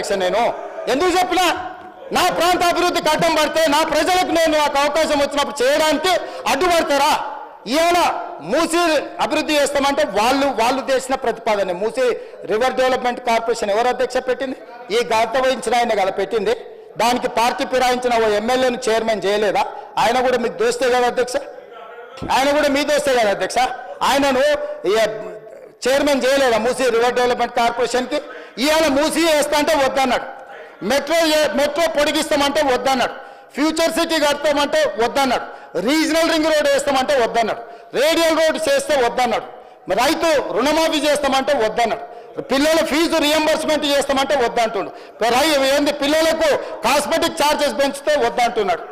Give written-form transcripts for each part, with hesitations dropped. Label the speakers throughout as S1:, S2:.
S1: అధ్యక్ష నేను ఎందుకు చెప్పినా నా ప్రాంత అభివృద్ధికి అడ్డం పడితే నా ప్రజలకు నేను నాకు అవకాశం వచ్చినప్పుడు చేయడానికి అడ్డుపడతారా? ఇవాళ మూసీ అభివృద్ధి చేస్తామంటే వాళ్ళు చేసిన ప్రతిపాదన మూసీ రివర్ డెవలప్మెంట్ కార్పొరేషన్ ఎవరు అధ్యక్ష పెట్టింది? ఈ గత వహించిన ఆయన కదా పెట్టింది. దానికి పార్టీ ఫిరాయించిన ఓ ఎమ్మెల్యేను చైర్మన్ చేయలేదా? ఆయన కూడా మీకు దోస్తే కదా అధ్యక్ష, ఆయన కూడా మీ దోస్తే కదా అధ్యక్ష. ఆయనను చైర్మన్ చేయలేదా మూసీ రివర్ డెవలప్మెంట్ కార్పొరేషన్కి? ఇవాళ మూసీ వేస్తా అంటే వద్దన్నాడు, మెట్రో పొడిగిస్తామంటే వద్దన్నాడు, ఫ్యూచర్ సిటీ కడతామంటే వద్దన్నాడు, రీజనల్ రింగ్ రోడ్ వేస్తామంటే వద్దన్నాడు, రేడియల్ రోడ్ చేస్తే వద్దన్నాడు, రైతు రుణమాఫీ చేస్తామంటే వద్దన్నాడు, పిల్లల ఫీజు రియంబర్స్మెంట్ చేస్తామంటే వద్దంటున్నాడు, ఏంది పిల్లలకు కాస్మెటిక్ ఛార్జెస్ పెంచితే వద్దంటున్నాడు,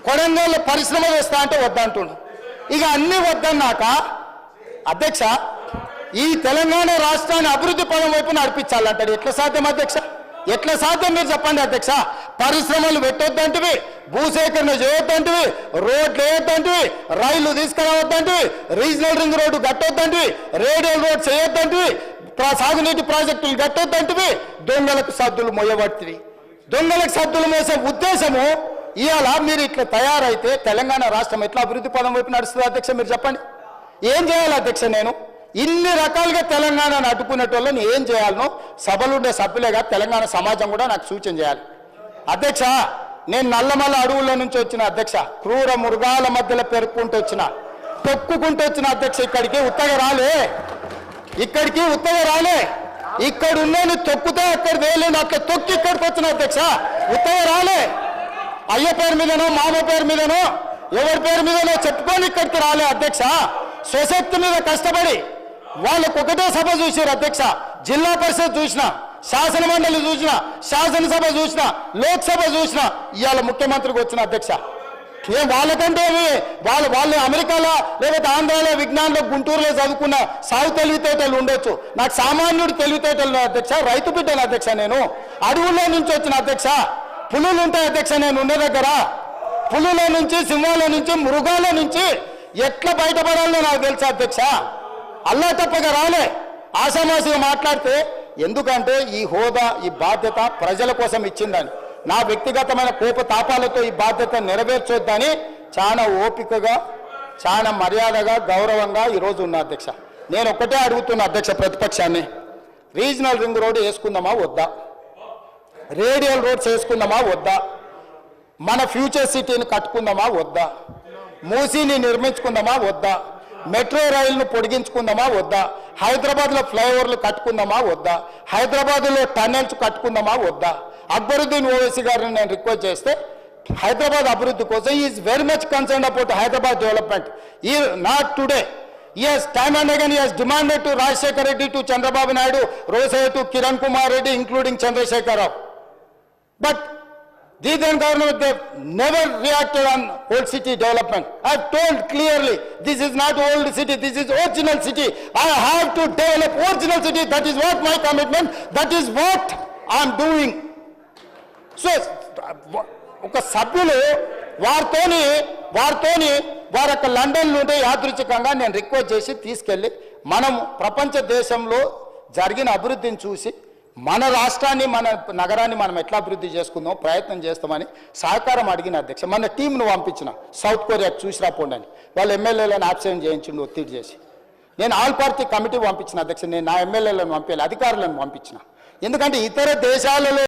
S1: కొడంగల్ పరిశ్రమ వేస్తా అంటే వద్దంటున్నాడు. ఇక అన్ని వద్దన్నాక అధ్యక్ష ఈ తెలంగాణ రాష్ట్రాన్ని అభివృద్ధి పదం వైపు నడిపించాలంటాడు. ఎట్లా సాధ్యం అధ్యక్ష? ఎట్లా సాధ్యం మీరు చెప్పండి అధ్యక్ష? పరిశ్రమలు పెట్టొద్దంటివి, భూసేకరణ చేయొద్దంటివి, రోడ్లు వేయొద్దంటివి, రైళ్లు తీసుకురావద్దంటివి, రీజనల్ రింగ్ రోడ్డు కట్టొద్దంటివి, రేడియల్ రోడ్ చేయొద్దంటివి, సాగునీటి ప్రాజెక్టులు కట్టొద్దంటివి, దొంగలకు సద్దులు మోయబడుతుంది. దొంగలకు సద్దులు మోసే ఉద్దేశము ఇవాళ మీరు ఇట్లా తయారైతే తెలంగాణ రాష్ట్రం ఎట్లా అభివృద్ధి పదం వైపు నడుస్తుంది అధ్యక్ష? మీరు చెప్పండి. ఏం చేయాలి అధ్యక్ష? నేను ఇన్ని రకాలుగా తెలంగాణను అడ్డుకునేటోళ్ళని ఏం చేయాలనో సభలుండే సభ్యులేగా తెలంగాణ సమాజం కూడా నాకు సూచన చేయాలి అధ్యక్ష. నేను నల్లమల్ల అడవుల నుంచి వచ్చిన అధ్యక్ష, క్రూర మృగాల మధ్యలో పెరుక్కుంటూ వచ్చిన, తొక్కుకుంటూ వచ్చిన అధ్యక్ష. ఇక్కడికి ఉత్తగా రాలే, ఇక్కడ ఉన్నోని తొక్కుతే అక్కడ వేలేని అట్లా తొక్కి ఇక్కడికి వచ్చిన అధ్యక్ష. ఉత్తగా రాలే, అయ్య పేరు మీదనో మామ పేరు మీదనో ఎవరి పేరు మీదనో చెప్పుకొని ఇక్కడికి రాలే అధ్యక్ష. స్వశక్తి మీద కష్టపడి వాళ్ళకు ఒకటే సభ చూసారు అధ్యక్ష. జిల్లా పరిషత్ చూసిన, శాసన మండలి చూసిన, శాసనసభ చూసిన, లోక్సభ చూసిన, ఇవాళ ముఖ్యమంత్రికి వచ్చిన అధ్యక్ష. ఏం వాళ్ళకంటే వాళ్ళు అమెరికాలో లేకపోతే ఆంధ్రాలో విజ్ఞానంలో గుంటూరులో చదువుకున్న సాగు తెలివితేటలు ఉండొచ్చు, నాకు సామాన్యుడు తెలివితేటలు అధ్యక్ష. రైతు బిడ్డను అధ్యక్ష. నేను అడవుల్లో నుంచి వచ్చిన అధ్యక్ష. పులులు ఉంటాయి అధ్యక్ష నేను ఉండే దగ్గర. పులుల నుంచి, సింహాల నుంచి, మృగాల నుంచి ఎట్లా బయటపడాలో నాకు తెలుసా అధ్యక్ష. అల్లా తప్పగా రాలే, ఆషామాషిగా మాట్లాడితే. ఎందుకంటే ఈ హోదా, ఈ బాధ్యత ప్రజల కోసం ఇచ్చిందని, నా వ్యక్తిగతమైన కోపతాపాలతో ఈ బాధ్యత నెరవేర్చొద్దని చాలా ఓపికగా, చాలా మర్యాదగా, గౌరవంగా ఈరోజు ఉన్న అధ్యక్ష. నేను ఒక్కటే అడుగుతున్నా అధ్యక్ష ప్రతిపక్షాన్ని, రీజనల్ రింగ్ రోడ్ వేసుకుందామా వద్దా? రేడియల్ రోడ్స్ వేసుకుందామా వద్దా? మన ఫ్యూచర్ సిటీని కట్టుకుందామా వద్దా? మూసీని నిర్మించుకుందామా వద్దా? మెట్రో రైలును పొడిగించుకుందామా వద్దా? హైదరాబాద్లో ఫ్లైఓవర్లు కట్టుకుందామా వద్దా? హైదరాబాద్లో టన్నెల్స్ కట్టుకుందామా వద్దా? అక్బరుద్దీన్ ఓవైసీ గారిని నేను రిక్వెస్ట్ చేస్తే హైదరాబాద్ అభివృద్ధి కోసం is very much concern about Hyderabad development. He not today. Yes, time and again he has demanded to Rajshekhar Reddy, to Chandrababu Naidu, Rosaiah to Kiran Kumar Reddy, including Chandrasekhar Rao. But the then government, they never reacted on old city development. I have told clearly, this is not old city, this is original city. I have to develop original city. That is what my commitment, that is what I am doing. So, ఒక సభ్యులు వారితోని వారి యొక్క London నుండి యాదృచ్ఛికంగా నేను request చేసి తీసుకెళ్ళి మనం ప్రపంచ దేశంలో జరిగిన అభివృద్ధిని చూసి మన రాష్ట్రాన్ని, మన నగరాన్ని మనం ఎట్లా అభివృద్ధి చేసుకుందాం ప్రయత్నం చేస్తామని సహకారం అడిగిన అధ్యక్ష. మన టీంను పంపించిన సౌత్ కొరియాకు చూసి రాపోండి అని, వాళ్ళ ఎమ్మెల్యేలను ఆబ్సెంట్ చేయించిండు ఒత్తిడి చేసి. నేను ఆల్ పార్టీ కమిటీ పంపించిన అధ్యక్ష. నేను నా ఎమ్మెల్యేలను పంపించాలి, అధికారులను పంపించిన. ఎందుకంటే ఇతర దేశాలలో